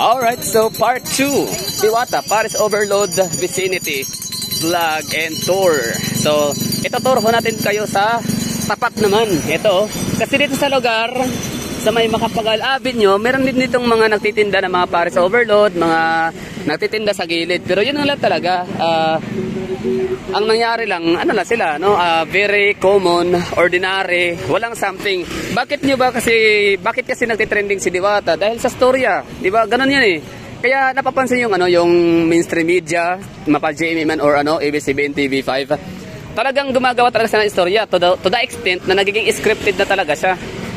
Alright, so part 2, Diwata, Paris Overload Vicinity Vlog and Tour. So, ito-tour ho natin kayo sa tapat naman. Ito, kasi dito sa lugar, sa may Makapagal Avenue, meron din ditong mga nagtitinda ng mga Paris Overload, mga nagtitinda sa gilid. Pero yun lang talaga, ang nangyari lang, ano na sila, no? Very common, ordinary, walang something. Bakit kasi nagtitrending si Diwata? Dahil sa storya, di ba? Ganun yan eh. Kaya napapansin yung mainstream media, mapa GMA man or ABS-CBN TV5. Talagang gumagawa talaga siya ng istorya to the extent na nagiging scripted na talaga siya.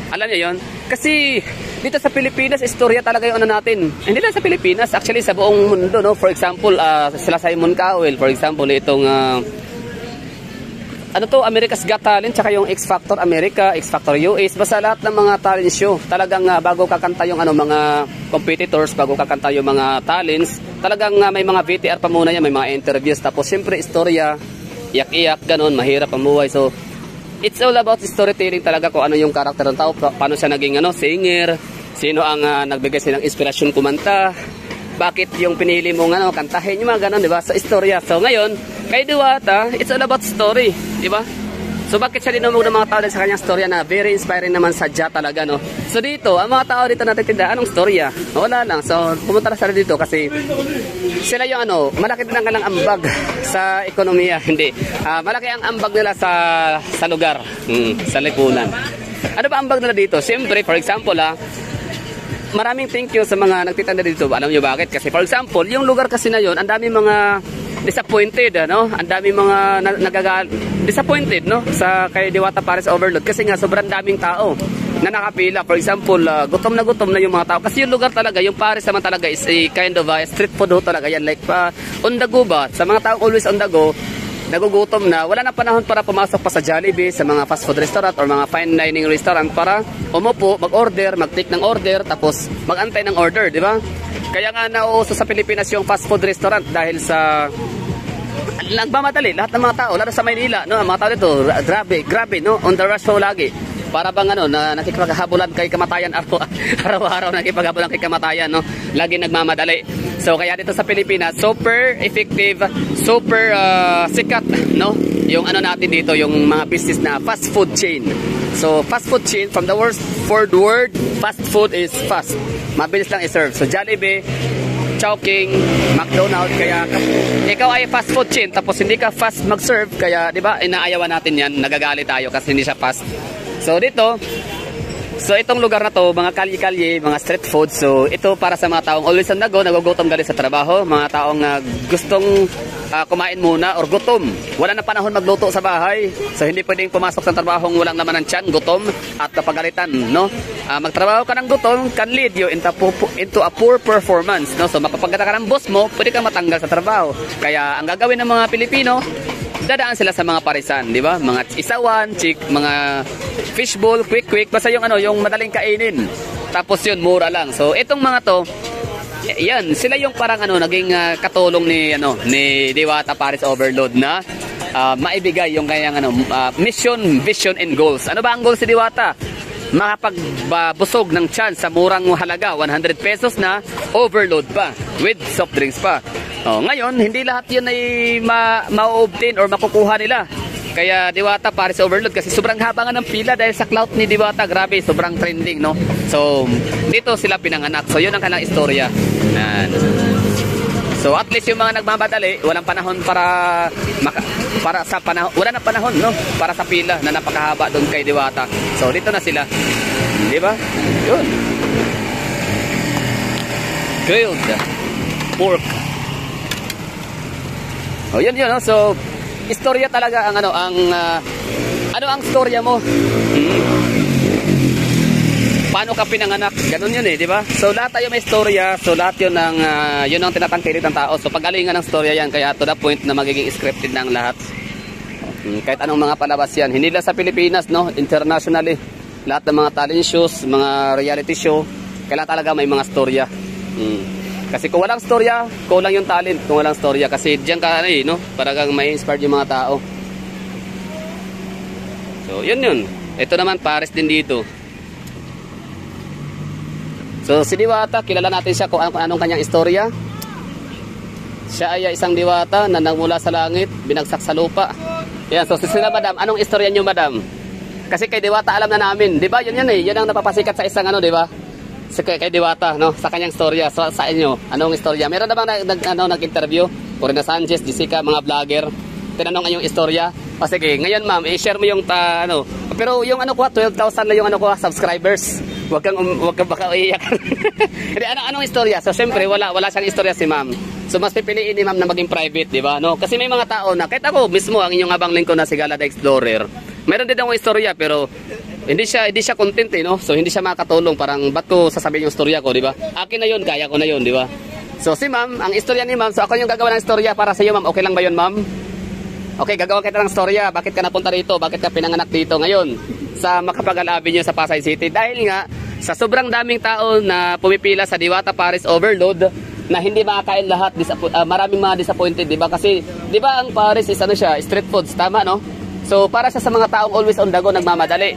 Alam niyo yon? Kasi dito sa Pilipinas, istorya talaga yung natin. Hindi lang sa Pilipinas, actually sa buong mundo, no? For example, sila Simon Cowell, for example, itong America's Got Talent, tsaka yung X Factor America, X Factor US, basta lahat ng mga talent show. Talagang bago kakanta yung mga competitors, bago kakanta yung mga talents, talagang may mga VTR pa muna yan, may mga interviews, tapos siyempre istorya, iyak-iyak, ganun, mahirap ang buhay. So, it's all about storytelling talaga kung ano yung karakter ng tao, paano siya naging singer, sino ang nagbigay siya ng inspirasyon kumanta, bakit yung pinili mong kantahin, yung mga ganun, di ba? Sa istorya. So ngayon, kay Diwata, it's all about story, di ba? So bakit siya dinumog ng mga tao sa kanyang storya na very inspiring naman sadya talaga, no? So dito, ang mga tao dito natitinda, anong storya? Wala lang. So pumunta na sila dito kasi sila yung malaki din ang kalang ambag sa ekonomiya. Hindi. Malaki ang ambag nila sa lugar, sa lipunan. Ano ba ambag nila dito? Siyempre, for example, maraming thank you sa mga nagtitinda dito. Alam nyo bakit? Kasi for example, yung lugar kasi na yun, ang dami mga disappointed, Ang dami mga disappointed, sa kay Diwata Paris Overload kasi nga sobrang daming tao na nakapila. For example, gutom na yung mga tao kasi yung lugar talaga, yung Paris naman talaga is a kind of street food talaga yan, like on the go ba, sa mga tao always on the go, nagugutom na, wala na panahon para pumasok pa sa Jollibee, sa mga fast food restaurant or mga fine dining restaurant para umupo, mag-order, mag-take ng order, tapos mag-antay ng order, di ba? Kaya nga nauuso sa Pilipinas yung fast food restaurant dahil sa nagmamadali lahat ng mga tao, lalo sa Maynila, ang mga tao dito, grabe, on the rush show lagi. Para bang na nakikipaghabulan kay kamatayan araw-araw nakikipaghabulan kay kamatayan, lagi nagmamadali. So kaya dito sa Pilipinas, super effective, super sikat, yung natin dito, yung mga business na fast food chain. So fast food chain, from the word fast food is fast, mabilis lang i-serve. So Jollibee, Chowking, McDonald's, kaya ikaw ay fast food chain tapos hindi ka fast mag-serve, kaya di ba inaayawan natin yan, nagagalit tayo kasi hindi siya fast. So dito, itong lugar na to, mga kalye-kalye, mga street food. So ito para sa mga taong always on the go, nagugutom galing sa trabaho, mga taong gustong kumain muna or gutom, wala na panahon magluto sa bahay. So hindi pwedeng pumasok sa trabaho walang laman ng tiyan, gutom at napagalitan, magtrabaho ka ng gutom can lead you into a poor performance, So mapapagkata ka ng boss mo, pwede kang matanggal sa trabaho. Kaya ang gagawin ng mga Pilipino, dadaan sila sa mga parisan, di ba? Mga isawan, mga fishbowl, quick, basta yung madaling kainin. Tapos yun, mura lang. So itong mga to, yan, sila yung parang naging katulong ni Diwata Paris Overload na maibigay yung kanyang mission, vision and goals. Ano ba ang goals ni Diwata? Makapagbusog ng tiyan sa murang halaga, 100 pesos na overload pa with soft drinks pa. Ngayon, hindi lahat yun ay ma-obtain or makukuha nila. Kaya Diwata Paris Overload kasi sobrang haba nga ng pila dahil sa clout ni Diwata, grabe, sobrang trending, So, dito sila pinanganak. So, yun ang kanilang istorya. So, at least yung mga nagmamadali, walang panahon wala na panahon, para sa pila na napakahaba doon kay Diwata. So, dito na sila. Di ba? Yun. Grilled pork. Yun. So, istorya talaga ang ang storya mo? Paano ka pinanganak? Ganun yun di ba? So lahat tayo may istorya, so lahat yun ang tinatangkilik ng tao. So pagalingan ng istorya yan, kaya to the point na magiging scripted na ang lahat. Kahit anong mga palabas yan, hindi lang sa Pilipinas, internationally. Lahat ng mga talent shows, mga reality show, kailangan talaga may mga storya. Kasi kung walang storya, kulang yung talent. Kung walang storya, kasi diyan ka parang may inspired yung mga tao. So yun. Ito naman Paris din dito. So si Diwata, kilala natin siya kung anong kanyang istorya. Siya ay isang diwata na nagmula sa langit, binagsak sa lupa. Yan, so sila madam, anong istorya niyo madam? Kasi kay Diwata alam na namin, 'di ba? Yan eh, yan ang napapasikat sa isang 'di ba? Kay Diwata, no, sa kanyang istorya. So sa inyo, anong istorya? Meron na bang nag-interview? Corina Sanchez, Jessica, mga vlogger. Tinanong ang yung istorya. O sige, ngayon ma'am, i-share mo yung pero yung 12,000 lang yung subscribers. Wag kang baka iiyak. Hindi, anong istorya? So syempre wala siyang istorya si ma'am. So mas pipiliin ni ma'am na maging private, di ba? No? Kasi may mga tao na kahit ako mismo ang inyong abang lingkod na si Gala the Explorer. Meron din akong istorya pero hindi siya content no? So hindi siya makakatulong, parang ba't ko sasabihin yung istorya ko, di ba? Akin na yun, kaya ko na yun, di ba? So si ma'am, ang istorya ni ma'am, so ako yung gagawa ng istorya para sa iyo ma'am. Okay lang ba yun ma'am? Okay, gagawa kita ng storya. Bakit ka napunta rito? Bakit ka pinanganak dito ngayon sa Macapagal Avenue sa Pasay City? Dahil nga sa sobrang daming tao na pumipila sa Diwata Paris Overload na hindi makakain lahat, maraming mga disappointed, di ba? Kasi di ba ang Paris is siya, street foods, tama no? So para siya sa mga taong always on the go, nagmamadali.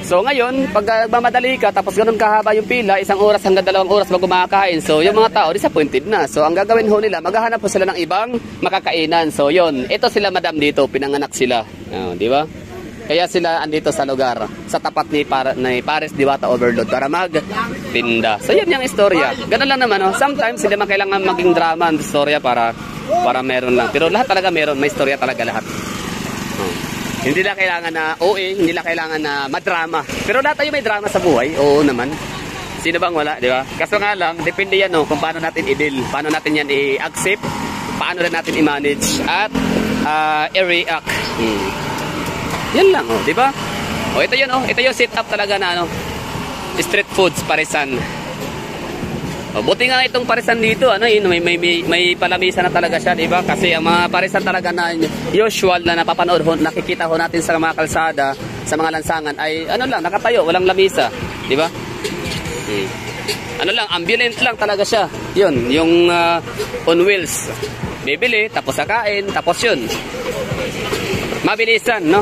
So ngayon, pag mamadali ka, tapos ganun kahaba yung pila, 1 oras hanggang 2 oras bago makakain. So yung mga tao, disappointed na. So ang gagawin ho nila, maghahanap po sila ng ibang makakainan. So yun, ito sila madam dito, pinanganak sila. Di ba? Kaya sila andito sa lugar, sa tapat ni Paris Diwata Overload para magtinda. So yun yung istorya. Ganun lang naman. Sometimes hindi man kailangan maging drama ang istorya para meron lang. Pero lahat talaga meron, may istorya talaga lahat. Hindi na kailangan na OA, hindi na kailangan na madrama. Pero lahat tayo may drama sa buhay. Oo naman. Sino bang wala, di ba? Kaso nga lang, depende yan kung paano natin i-deal, paano natin yan i-accept, paano rin natin i-manage at i-react. Yan lang, di ba? Ito yun, ito yung setup talaga na street foods Parisan. Buti nga itong Parisan dito, may palamisa na talaga siya, di ba? Kasi ang mga Parisan talaga na usual na napapanood nakikita ho natin sa mga kalsada, sa mga lansangan ay nakatayo, walang lamisa, di ba? Ambulant lang talaga siya. Yun, yung on wheels. Bibili, tapos kakain, tapos yun. Mabilisan, no?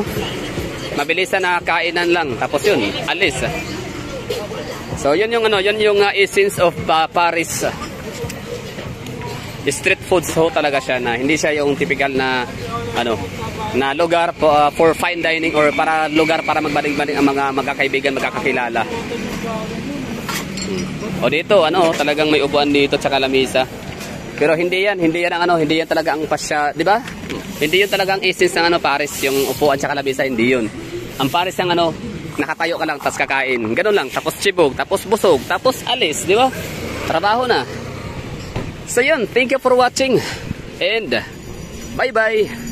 Mabilisan na kainan lang, tapos yun, alis. So yun yung essence of Paris. Street foods ho talaga siya, na hindi siya yung typical na na lugar for fine dining or para lugar para magbanding-banding ang mga magkakaibigan, magkakakilala. O dito talagang may upuan dito tsaka lamisa. Pero hindi yan talaga ang pasya, di ba? Hindi yun talaga ang essence ng Paris, yung upuan tsaka lamisa, hindi yun. Ang Paris ang nakatayo ka lang, tapos kakain. Ganun lang, tapos chibog, tapos busog, tapos alis, di ba? Trabaho na. So yun, thank you for watching. And bye-bye.